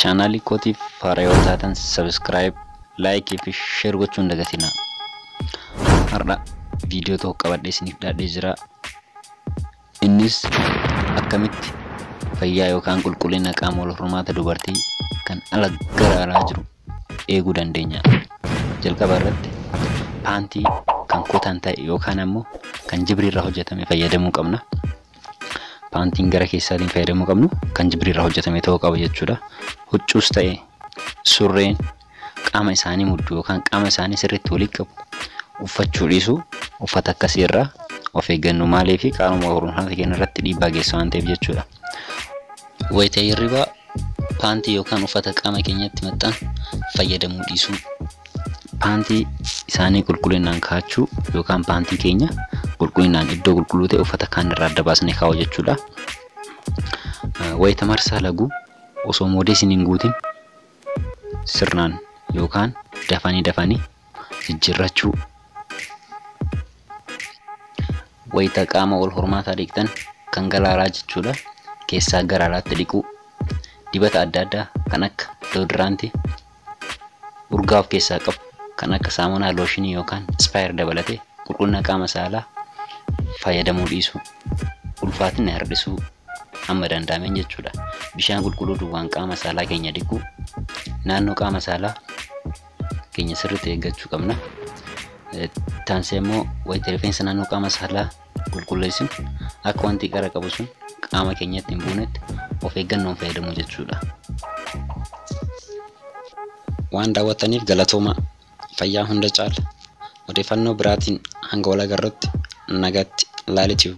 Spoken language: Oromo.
Channel kootiif haaraa taatan subscribe, like fi share gochuun dagatina. Har'a video tokko qabadhee isiniif dhiyaadhee jira. Innis akkamitti fayyaa yookaan qulqullina qaama wal-hormaataa dubartii kan gara alaa jiru eeguu dandeenya. Jalqaba irratti paantii kan kotaan ta'e yookaan ammoo kan jibrii irraa hojjetame fayyadamuu qabna. Paantiin gara keessaatiin fayyadamuu qabnu kan jibrii irraa hojjetame ta'uu qaba jechuudha. Huccuus ta'e surreen qaama isaanii muddu yookaan qaama isaanii sirriitti walitti qabu uffachuu dhiisuu, uffata akkasii irraa of eeggannoo maalii fi qaama wal-hormaataa keenya irratti dhiibbaa geessa waan ta'eef jechuudha. Wayita hirribaa paantii yookaan uffata qaama keenyatti maxxan fayyadamuu dhiisuu, paantii isaanii qulqullinaan kaa'achuu yookaan paantii keenya qulqullinaan iddoo qulqulluu ta'e uffata kaan irraa adda baasnee kaa'uu jechuudha. Wayita marsaa laguu osoo moodeesiin hin guutin sirnaan yookaan dafanii jijjiirrachuu. Wayita qaama wal-hormaataa dhiqxan kan galaaraa jechuudha. Keessaa gara alaatti dhiquu. Dibata adda addaa kan akka deodiraantii urgaa of keessaa qabu kan akka saamunaa looshinii yookaan ispaayer dabalatee qulqullina qaama saalaa fayyadamuu dhiisuu. Ulfaatina hir'isuu amma danda'ameen jechuudha. Bishaan qulqulluu duwwaan qaama saalaa keenya dhiquu. Naannoo qaama saalaa keenya sirriitti eeggachuu qabna. Taansee immoo wayita rifeensa naannoo qaama saalaa qulqulleessinu akka wanti qara qabu sun qaama keenyatti hin buunetti of eeggannoon fayyadamuu jechuudha. Waan daawwattaniif galatooma. Fayyaa hunda caala. Odeeffannoo biraatiin hanga wal agarrutti nagaatti. Laalitii.